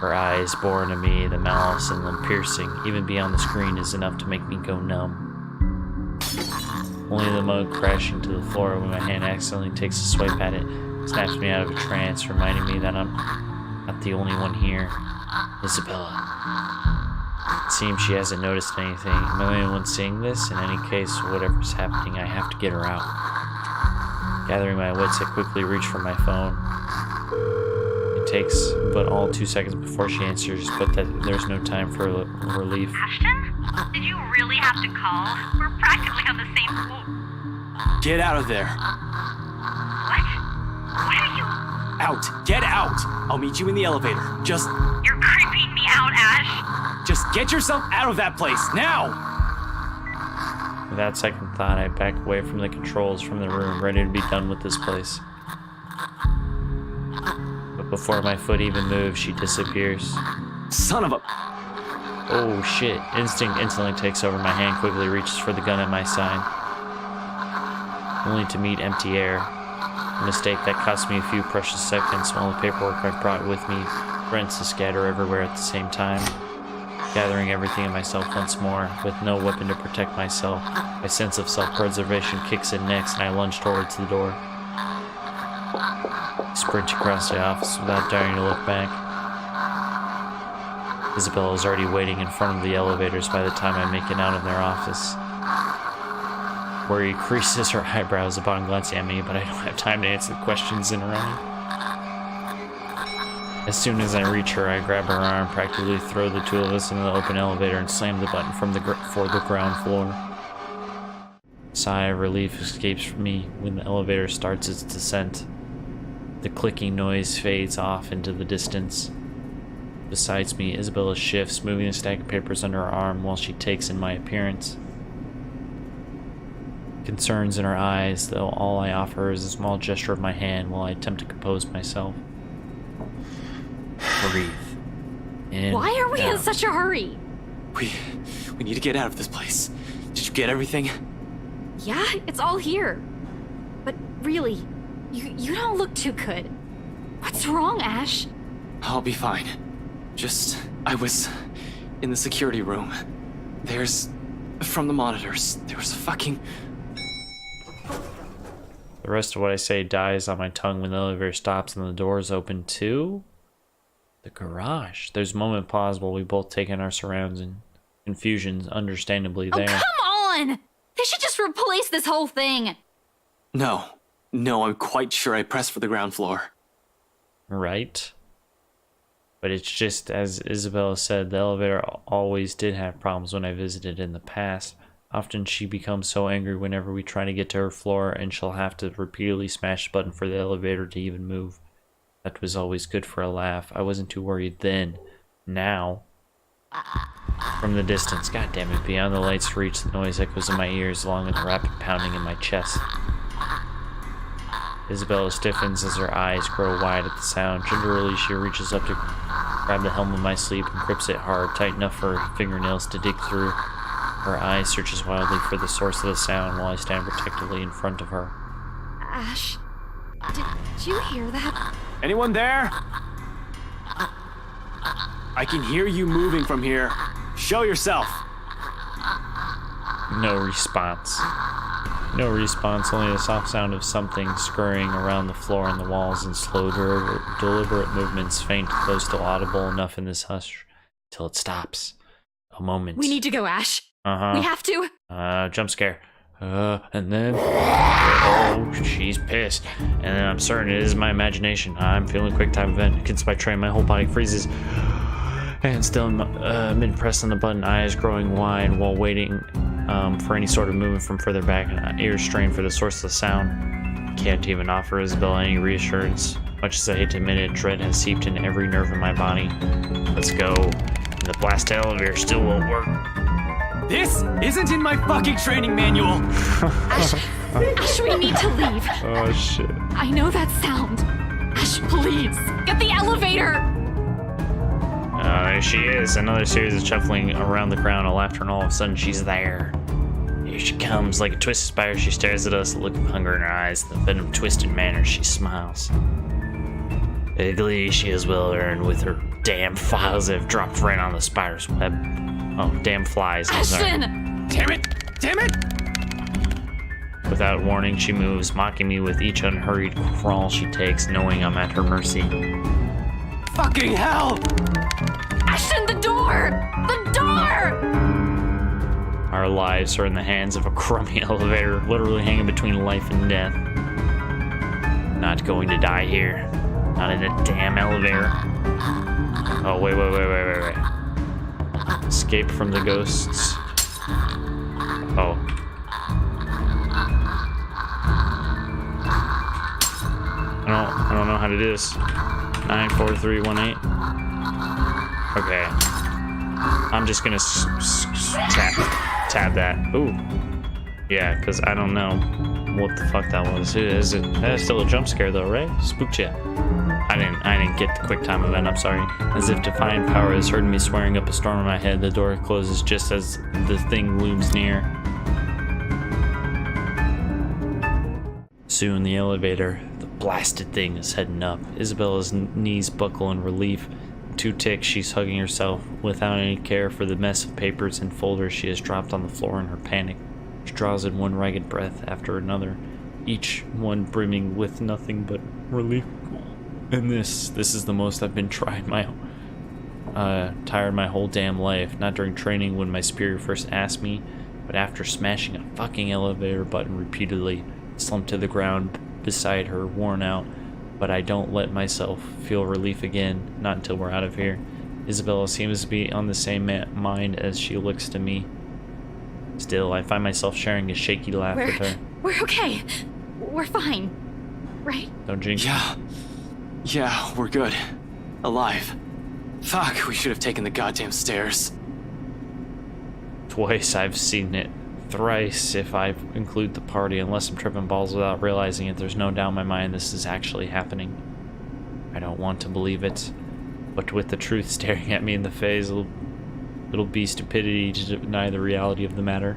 Her eyes bore into me, the malice in them piercing, even beyond the screen, is enough to make me go numb. Only the mug crashing to the floor when my hand accidentally takes a swipe at it snaps me out of a trance, reminding me that I'm not the only one here. Isabella. It seems she hasn't noticed anything. Am I the only one seeing this? In any case, whatever's happening, I have to get her out. Gathering my wits, I quickly reach for my phone. It takes but all 2 seconds before she answers, but there's no time for relief. Ashton? Did you really have to call? We're practically on the same floor. Get out of there. What? Why are you... Out. Get out. I'll meet you in the elevator. You're creeping me out, Ash. Just get yourself out of that place, now! Without second thought, I back away from the controls from the room, ready to be done with this place. But before my foot even moves, she disappears. Son of a... Oh shit. Instinct instantly takes over. My hand quickly reaches for the gun at my side, only to meet empty air. A mistake that cost me a few precious seconds while the paperwork I brought with me threatens to scatter everywhere at the same time. Gathering everything in myself once more, with no weapon to protect myself, my sense of self-preservation kicks in next and I lunge towards the door. I sprint across the office without daring to look back. Isabella is already waiting in front of the elevators by the time I make it out of their office. Worry creases her eyebrows upon glancing at me, but I don't have time to answer the questions in her eye. As soon as I reach her, I grab her arm, practically throw the two of us into the open elevator, and slam the button for the ground floor. A sigh of relief escapes from me when the elevator starts its descent. The clicking noise fades off into the distance. Besides me, Isabella shifts, moving a stack of papers under her arm while she takes in my appearance. Concerns in her eyes, though all I offer her is a small gesture of my hand while I attempt to compose myself. Breathe. In, Why are we in out. such a hurry? We need to get out of this place. Did you get everything? Yeah, it's all here. But really, you don't look too good. What's wrong, Ash? I'll be fine. I was in the security room. From the monitors, there was a fucking... The rest of what I say dies on my tongue when the elevator stops and the doors open to the garage. There's a moment of pause while we both take in our surroundings and confusion's understandably there. Oh, come on! They should just replace this whole thing. No, I'm quite sure I pressed for the ground floor. Right? But it's just, as Isabella said, the elevator always did have problems when I visited in the past. Often she becomes so angry whenever we try to get to her floor, and she'll have to repeatedly smash the button for the elevator to even move. That was always good for a laugh. I wasn't too worried then. Now, from the distance, god damn it, beyond the light's reach, the noise echoes in my ears along with the rapid pounding in my chest. Isabella stiffens as her eyes grow wide at the sound. Gingerly, she reaches up to grab the helm of my sleeve and grips it hard, tight enough for her fingernails to dig through. Her eye searches wildly for the source of the sound while I stand protectively in front of her. Ash, did you hear that? Anyone there? I can hear you moving from here. Show yourself. No response. No response, only the soft sound of something scurrying around the floor and the walls in slow, deliberate movements, faint, though still audible enough in this hush, till it stops. A moment. We need to go, Ash. Uh-huh. We have to. Jump scare. And then... Oh, she's pissed. And then I'm certain it is my imagination. I'm feeling a quick time event. Against my train, my whole body freezes. And still mid-press on the button, eyes growing wide while waiting for any sort of movement from further back, and ears strained for the source of the sound. Can't even offer Isabella any reassurance. Much as I hate to admit it, dread has seeped into every nerve in my body. Let's go. The blast elevator still won't work. This isn't in my fucking training manual. Ash, Ash, we need to leave. Oh shit. I know that sound. Ash, please, get the elevator. There she is. Another series of shuffling around the ground, a laughter, and all of a sudden she's there. Here she comes, like a twisted spider. She stares at us, a look of hunger in her eyes. The venom twisted manner, she smiles. A glee she has well earned with her damn files that have dropped right on the spider's web. Oh, damn flies. I'm sorry. Ashton! Damn it! Damn it! Without warning, she moves, mocking me with each unhurried crawl she takes, knowing I'm at her mercy. Fucking hell! Ashton, the door! The door! Our lives are in the hands of a crummy elevator, literally hanging between life and death. Not going to die here. Not in a damn elevator. Oh, wait. Escape from the ghosts. Oh. I don't know how to do this. 94318. Okay. I'm just gonna tab that. Ooh. Yeah, because I don't know what the fuck that was. That's still a jump scare though, right? Spooked ya. I didn't get the quick time event, I'm sorry. As if defiant power has heard me swearing up a storm in my head, the door closes just as the thing looms near. Soon the elevator, the blasted thing, is heading up. Isabella's knees buckle in relief. Two ticks, she's hugging herself without any care for the mess of papers and folders she has dropped on the floor in her panic. She draws in one ragged breath after another, each one brimming with nothing but relief. And this is the most I've been tired my whole damn life. Not during training when my superior first asked me, but after smashing a fucking elevator button repeatedly, slumped to the ground beside her, worn out. But I don't let myself feel relief again, not until we're out of here. Isabella seems to be on the same mind as she looks to me. Still, I find myself sharing a shaky laugh with her. We're okay. We're fine. Right? Don't jinx me. Yeah, we're good. Alive. Fuck, we should have taken the goddamn stairs. Twice I've seen it. Thrice if I include the party, unless I'm tripping balls without realizing it. There's no doubt in my mind this is actually happening. I don't want to believe it, but with the truth staring at me in the face, it'll be stupidity to deny the reality of the matter.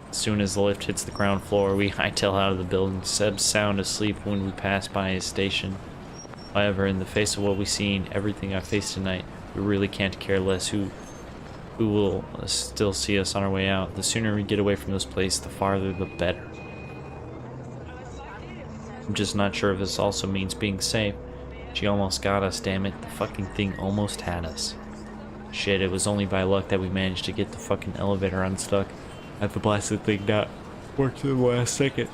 As soon as the lift hits the ground floor, we hightail out of the building. Seb's sound asleep when we pass by his station. However, in the face of what we've seen, everything I faced tonight, we really can't care less who will still see us on our way out. The sooner we get away from this place, the farther the better. I'm just not sure if this also means being safe. She almost got us, damn it. The fucking thing almost had us. Shit, it was only by luck that we managed to get the fucking elevator unstuck. At the blasted thing not worked to the last second.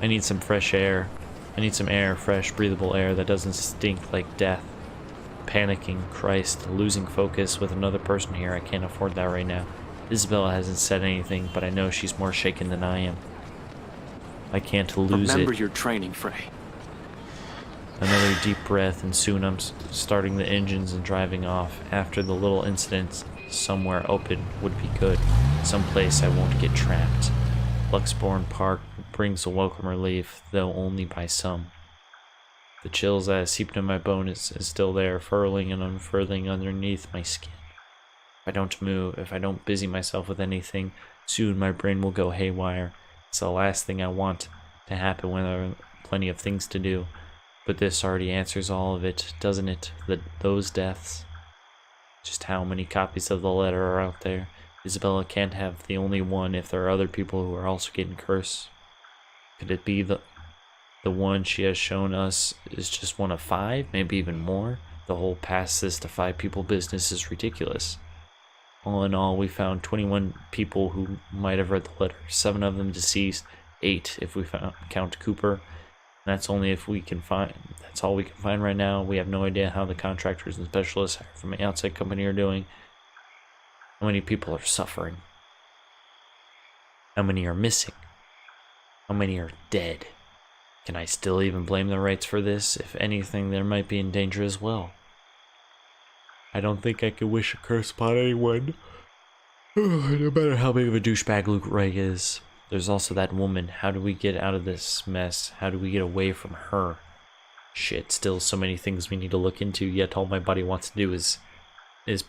I need some fresh air. I need some air, fresh, breathable air that doesn't stink like death. Panicking, Christ, losing focus with another person here. I can't afford that right now. Isabella hasn't said anything, but I know she's more shaken than I am. I can't lose Remember it. your training, Frey. Another deep breath, and soon I'm starting the engines and driving off. After the little incident, somewhere open would be good. Someplace I won't get trapped. Luxbourne Park brings a welcome relief, though only by some. The chills that have seeped in my bones is still there, furling and unfurling underneath my skin. If I don't move, if I don't busy myself with anything, soon my brain will go haywire. It's the last thing I want to happen when there are plenty of things to do. But this already answers all of it, doesn't it? Those deaths. Just how many copies of the letter are out there? Isabella can't have the only one if there are other people who are also getting cursed. Could it be the one she has shown us is just one of 5, maybe even more? The whole pass this to 5 people business is ridiculous. All in all, we found 21 people who might have read the letter. 7 of them deceased, 8 if we count Cooper. That's only if we can find. That's all we can find right now. We have no idea how the contractors and specialists from the outside company are doing. How many people are suffering? How many are missing? How many are dead? Can I still even blame the Wrights for this? If anything, they might be in danger as well. I don't think I could wish a curse upon anyone. No matter how big of a douchebag Luke Wright is. There's also that woman. How do we get out of this mess? How do we get away from her? Shit, still so many things we need to look into, yet all my body wants to do is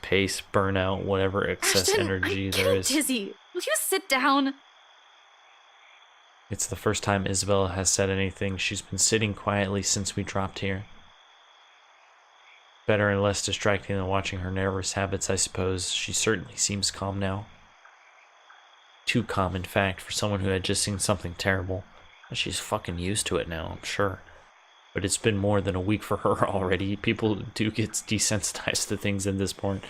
pace, burn out, whatever excess Ashton, energy I'm there getting is. dizzy. Will you sit down? It's the first time Isabella has said anything. She's been sitting quietly since we dropped here. Better and less distracting than watching her nervous habits, I suppose. She certainly seems calm now. Too calm, in fact, for someone who had just seen something terrible. She's fucking used to it now, I'm sure. But it's been more than a week for her already. People do get desensitized to things at this point.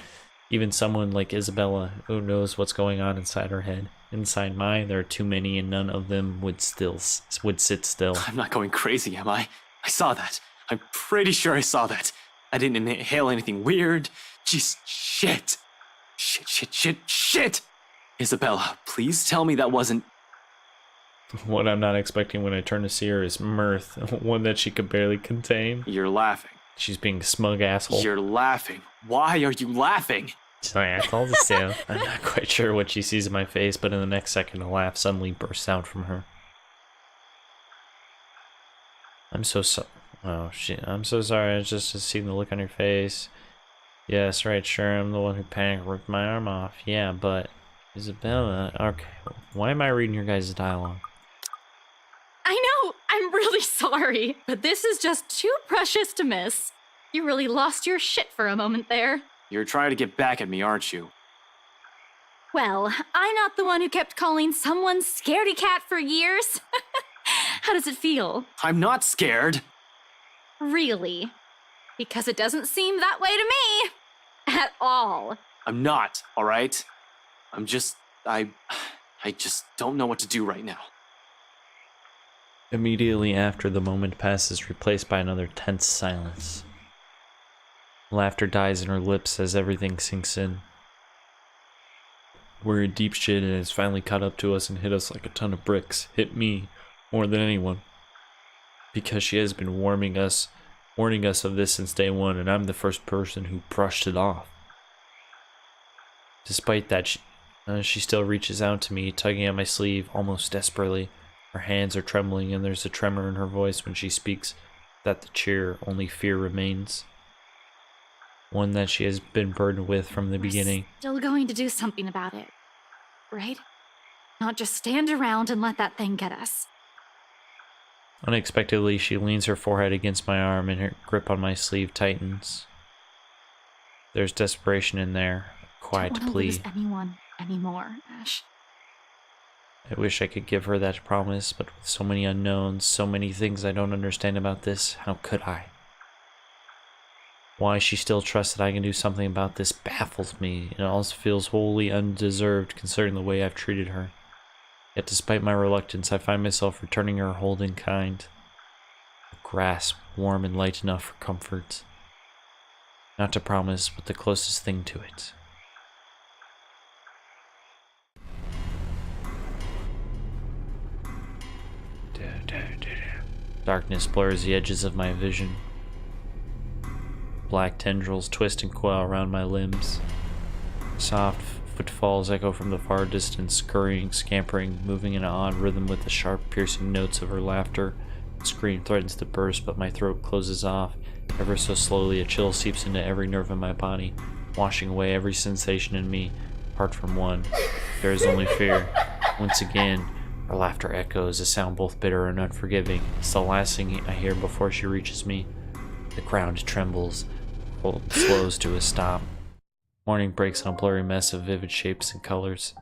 Even someone like Isabella, who knows what's going on inside her head. Inside mine, there are too many, and none of them would sit still. I'm not going crazy, am I? I saw that. I'm pretty sure I saw that. I didn't inhale anything weird. Just shit. Shit. Isabella, please tell me that wasn't... What I'm not expecting when I turn to see her is mirth, one that she could barely contain. You're laughing. She's being a smug asshole. You're laughing. Why are you laughing? Sorry, I told the sale. I'm not quite sure what she sees in my face, but in the next second a laugh suddenly bursts out from her. I'm so sorry, I just seen the look on your face. Yes, right, sure, I'm the one who panicked, ripped my arm off. Yeah, but... Isabella, okay, why am I reading your guys' dialogue? I know, I'm really sorry, but this is just too precious to miss. You really lost your shit for a moment there. You're trying to get back at me, aren't you? Well, I'm not the one who kept calling someone scaredy cat for years. How does it feel? I'm not scared. Really? Because it doesn't seem that way to me. At all. I'm not, all right? I'm just... I just don't know what to do right now. Immediately after, the moment passes, replaced by another tense silence. Laughter dies in her lips as everything sinks in. We're in deep shit and it's finally caught up to us and hit us like a ton of bricks. Hit me more than anyone. Because she has been warning us of this since day one, and I'm the first person who brushed it off. Despite that, she still reaches out to me, tugging at my sleeve almost desperately. Her hands are trembling and there's a tremor in her voice when she speaks. That the cheer, only fear remains. One that she has been burdened with from the beginning. Still going to do something about it, right? Not just stand around and let that thing get us. Unexpectedly, she leans her forehead against my arm and her grip on my sleeve tightens. There's desperation in there, a quiet Don't wanna plea. lose anyone anymore, Ash. I wish I could give her that promise, but with so many unknowns, so many things I don't understand about this, how could I? Why she still trusts that I can do something about this baffles me. It also feels wholly undeserved considering the way I've treated her. Yet despite my reluctance, I find myself returning her hold in kind. A grasp, warm and light enough for comfort. Not to promise, but the closest thing to it. Darkness blurs the edges of my vision. Black tendrils twist and coil around my limbs. Soft footfalls echo from the far distance, scurrying, scampering, moving in an odd rhythm with the sharp, piercing notes of her laughter. The scream threatens to burst, but my throat closes off. Ever so slowly, a chill seeps into every nerve in my body, washing away every sensation in me, apart from one. There is only fear. Once again, her laughter echoes, a sound both bitter and unforgiving. It's the last thing I hear before she reaches me. The ground trembles, the world slows to a stop. Morning breaks on a blurry mess of vivid shapes and colors.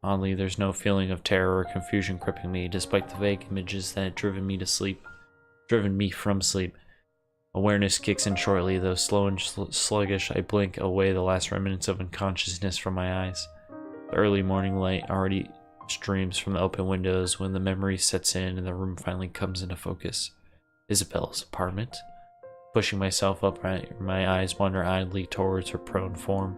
Oddly, there's no feeling of terror or confusion gripping me, despite the vague images that had driven me from sleep. Awareness kicks in shortly, though slow and sluggish. I blink away the last remnants of unconsciousness from my eyes. The early morning light already streams from the open windows when the memory sets in and the room finally comes into focus. Isabella's apartment? Pushing myself up, my eyes wander idly towards her prone form.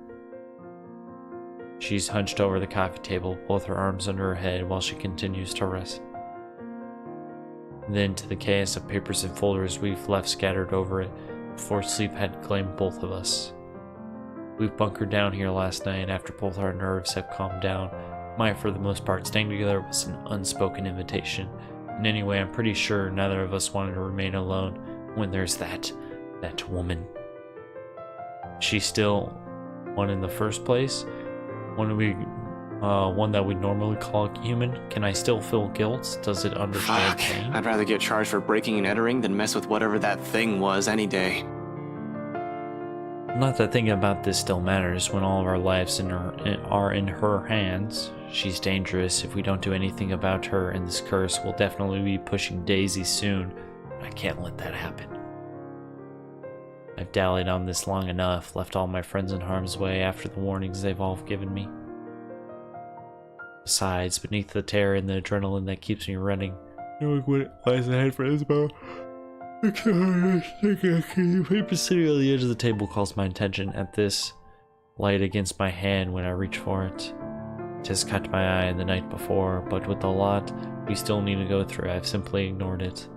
She's hunched over the coffee table, both her arms under her head while she continues to rest. then to the chaos of papers and folders we've left scattered over it before sleep had claimed both of us. We've bunkered down here last night after both our nerves have calmed down. Mine, for the most part, staying together was an unspoken invitation. And anyway, I'm pretty sure neither of us wanted to remain alone when there's that woman. She's still one in the first place? One that we normally call human? Can I still feel guilt? Does it understand Fuck. pain? I'd rather get charged for breaking and entering than mess with whatever that thing was any day. Not that thinking about this still matters when all of our lives are in her hands. She's dangerous. If we don't do anything about her and this curse, we'll definitely be pushing Daisy soon. I can't let that happen. I've dallied on this long enough, left all my friends in harm's way after the warnings they've all given me. Besides, beneath the terror and the adrenaline that keeps me running, knowing what lies ahead for Isabel, the paper sitting on the edge of the table calls my attention at this light against my hand when I reach for it. It just caught my eye the night before, but with the lot we still need to go through, I've simply ignored it.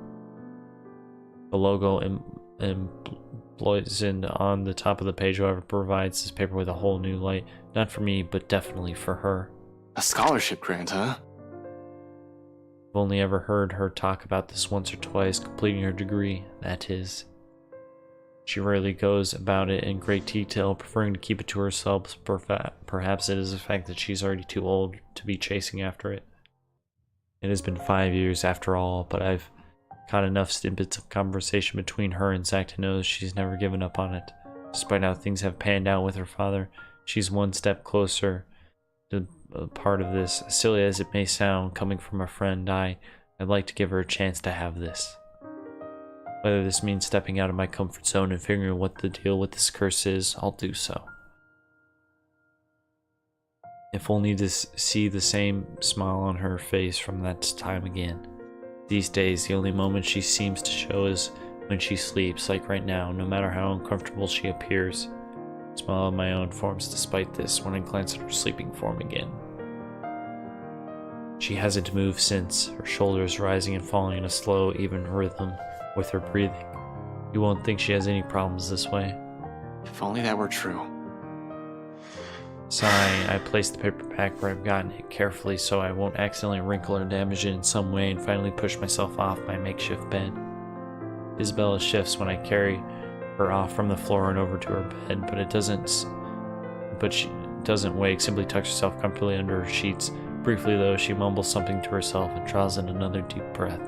The logo emblazoned on the top of the page, however, provides this paper with a whole new light, not for me, but definitely for her. A scholarship grant, huh? I've only ever heard her talk about this once or twice, completing her degree, that is. She rarely goes about it in great detail, preferring to keep it to herself. Perhaps it is the fact that she's already too old to be chasing after it. It has been 5 years after all, but I've caught enough snippets of conversation between her and Zach to know she's never given up on it. Despite how things have panned out with her father, she's one step closer to a part of this. As silly as it may sound, coming from a friend, I'd like to give her a chance to have this. Whether this means stepping out of my comfort zone and figuring out what the deal with this curse is, I'll do so. If only to see the same smile on her face from that time again. These days, the only moment she seems to show is when she sleeps, like right now, no matter how uncomfortable she appears. A smile of my own forms despite this when I glance at her sleeping form again. She hasn't moved since, her shoulders rising and falling in a slow, even rhythm with her breathing. You won't think she has any problems this way. If only that were true. Sighing, I place the paper back where I've gotten it carefully so I won't accidentally wrinkle or damage it in some way, and finally push myself off my makeshift bed. Isabella shifts when I carry her off from the floor and over to her bed, but she doesn't wake, simply tucks herself comfortably under her sheets. Briefly though, she mumbles something to herself and draws in another deep breath.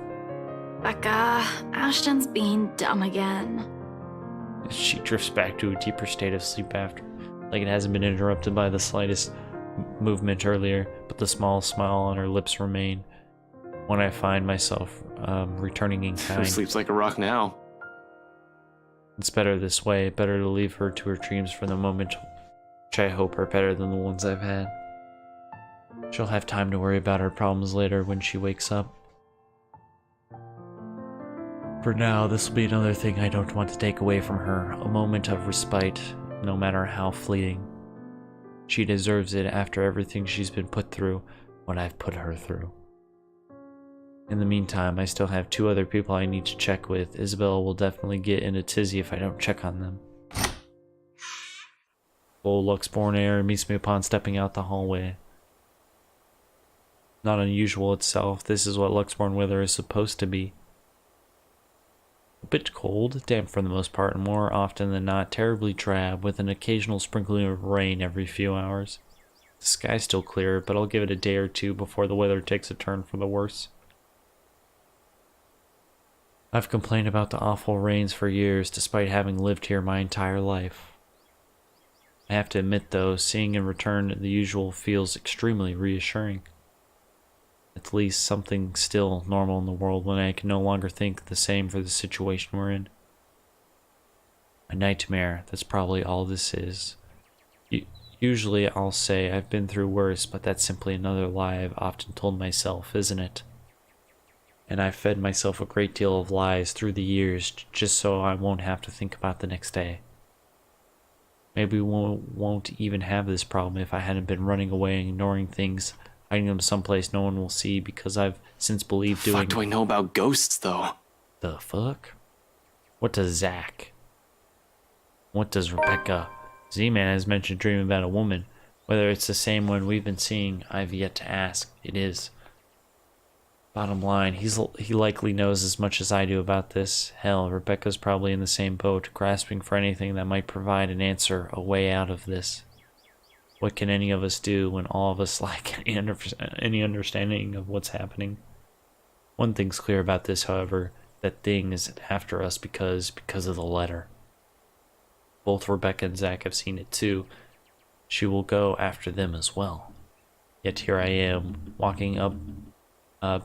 Becca, Ashton's being dumb again. She drifts back to a deeper state of sleep after, like it hasn't been interrupted by the slightest movement earlier, but the small smile on her lips remain. When I find myself returning in Who kind. sleeps like a rock now? It's better this way, better to leave her to her dreams for the moment, which I hope are better than the ones I've had. She'll have time to worry about her problems later when she wakes up. For now, this will be another thing I don't want to take away from her, a moment of respite, no matter how fleeting. She deserves it after everything she's been put through, what I've put her through. In the meantime, I still have 2 other people I need to check with. Isabella will definitely get in a tizzy if I don't check on them. Full Luxborn air meets me upon stepping out the hallway. Not unusual itself, this is what Luxborn weather is supposed to be. A bit cold, damp for the most part, and more often than not terribly drab, with an occasional sprinkling of rain every few hours. The sky's still clear, but I'll give it a day or 2 before the weather takes a turn for the worse. I've complained about the awful rains for years, despite having lived here my entire life. I have to admit though, seeing in return the usual feels extremely reassuring. At least something still normal in the world when I can no longer think the same for the situation we're in. A nightmare, that's probably all this is. Usually I'll say I've been through worse, but that's simply another lie I've often told myself, isn't it? And I've fed myself a great deal of lies through the years just so I won't have to think about the next day. Maybe we won't even have this problem if I hadn't been running away and ignoring things hiding them someplace no one will see because I've since believed doing... Fuck do I know about ghosts, though? The fuck? What does Zach? What does Rebecca? Z-Man has mentioned dreaming about a woman. Whether it's the same one we've been seeing, I've yet to ask. It is. Bottom line, he likely knows as much as I do about this. Hell, Rebecca's probably in the same boat, grasping for anything that might provide an answer, a way out of this. What can any of us do when all of us lack any understanding of what's happening? One thing's clear about this, however, that thing is after us because of the letter. Both Rebecca and Zach have seen it too. She will go after them as well. Yet here I am, walking up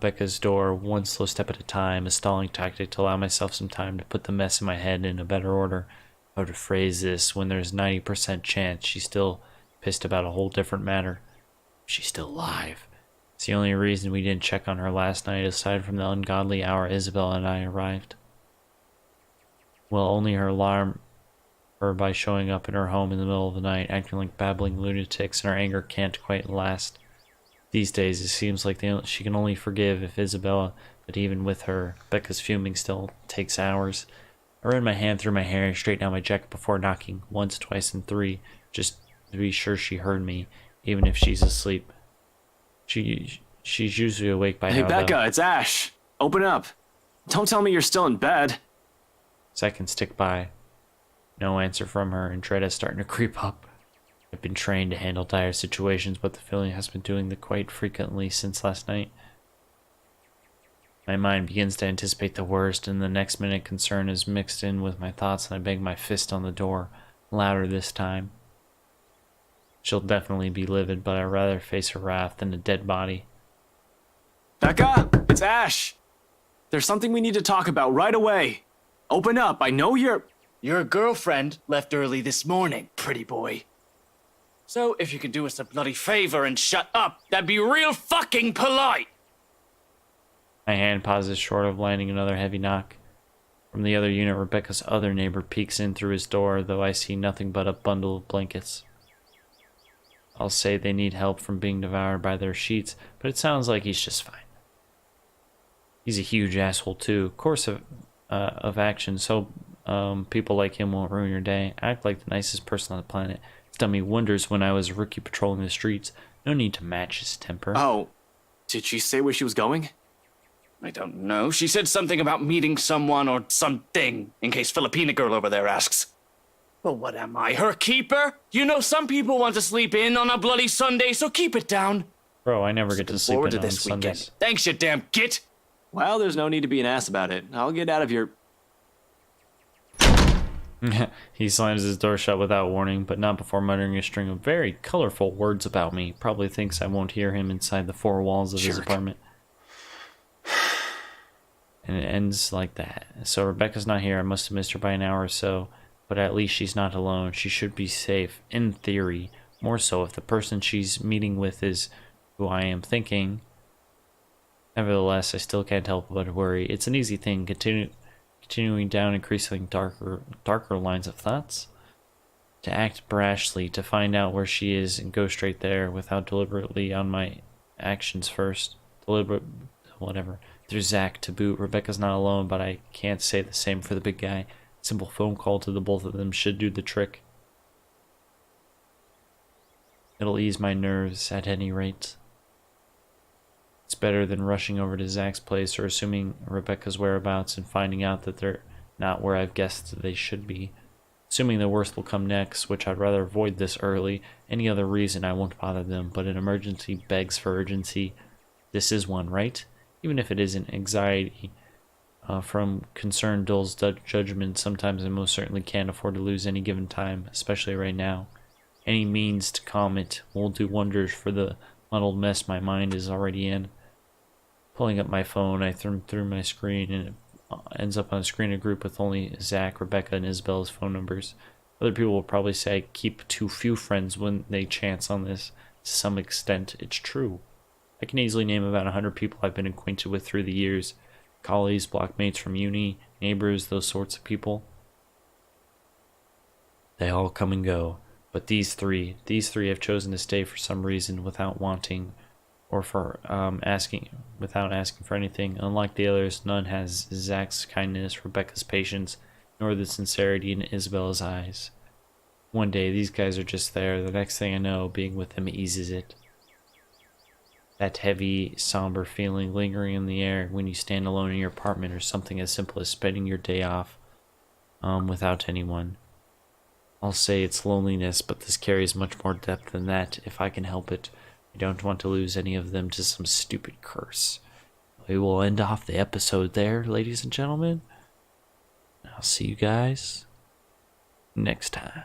Becca's door one slow step at a time, a stalling tactic to allow myself some time to put the mess in my head in a better order. How to phrase this when there's 90% chance she's still pissed about a whole different matter. She's still alive. It's the only reason we didn't check on her last night, aside from the ungodly hour Isabel and I arrived. Well, only her alarm her by showing up in her home in the middle of the night, acting like babbling lunatics, and her anger can't quite last. These days, it seems like she can only forgive if Isabella, but even with her, Becca's fuming still takes hours. I ran my hand through my hair and straightened out my jacket before knocking, once, twice, and three, just to be sure she heard me, even if she's asleep. She's usually awake by now. Hey, Becca, it's Ash. Open up. Don't tell me you're still in bed. Seconds tick by. No answer from her, and dread is starting to creep up. I've been trained to handle dire situations, but the feeling has been doing that quite frequently since last night. My mind begins to anticipate the worst, and the next minute concern is mixed in with my thoughts, and I bang my fist on the door, louder this time. She'll definitely be livid, but I'd rather face her wrath than a dead body. Becca, it's Ash. There's something we need to talk about right away. Open up. I know you're... Your girlfriend left early this morning, pretty boy. So if you could do us a bloody favor and shut up, that'd be real fucking polite. My hand pauses short of landing another heavy knock. From the other unit, Rebecca's other neighbor peeks in through his door, though I see nothing but a bundle of blankets. I'll say they need help from being devoured by their sheets, but it sounds like he's just fine. He's a huge asshole too. Course of action, so people like him won't ruin your day. Act like the nicest person on the planet. It's done me wonders when I was a rookie patrolling the streets. No need to match his temper. Oh, did she say where she was going? I don't know. She said something about meeting someone or something, in case Filipina girl over there asks. Well, what am I, her keeper? You know some people want to sleep in on a bloody Sunday, so keep it down. Bro, I never get to sleep Forward in to on this Sundays. weekend. Thanks, you damn git. Well, there's no need to be an ass about it. I'll get out of your... He slams his door shut without warning, but not before muttering a string of very colorful words about me. Probably thinks I won't hear him inside the four walls of his Jerk. apartment. And it ends like that. So Rebecca's not here. I must have missed her by an hour or so. But at least she's not alone. She should be safe, in theory. More so if the person she's meeting with is who I am thinking. Nevertheless, I still can't help but worry. It's an easy thing, continuing down increasingly darker lines of thoughts. To act brashly, to find out where she is and go straight there without deliberately on my actions first. Whatever. There's Zach to boot. Rebecca's not alone, but I can't say the same for the big guy. Simple phone call to the both of them should do the trick. It'll ease my nerves at any rate. It's better than rushing over to Zach's place or assuming Rebecca's whereabouts and finding out that they're not where I've guessed they should be. Assuming the worst will come next, which I'd rather avoid this early. Any other reason I won't bother them, but an emergency begs for urgency. This is one, right? Even if it isn't, anxiety from concern dulls judgment. Sometimes I most certainly can't afford to lose any given time, especially right now. Any means to calm it will do wonders for the muddled mess my mind is already in. Pulling up my phone, I thumb through my screen, and it ends up on a screen a group with only Zach, Rebecca, and Isabella's phone numbers. Other people will probably say I keep too few friends when they chance on this. To some extent, it's true. I can easily name about 100 people I've been acquainted with through the years. Colleagues, blockmates from uni, neighbors, those sorts of people. They all come and go. But these three have chosen to stay for some reason without wanting or for asking without asking for anything. Unlike the others, none has Zach's kindness, Rebecca's patience, nor the sincerity in Isabella's eyes. One day, these guys are just there. The next thing I know, being with them eases it. That heavy, somber feeling lingering in the air when you stand alone in your apartment, or something as simple as spending your day off without anyone. I'll say it's loneliness, but this carries much more depth than that if I can help it. I don't want to lose any of them to some stupid curse. We will end off the episode there, ladies and gentlemen. I'll see you guys next time.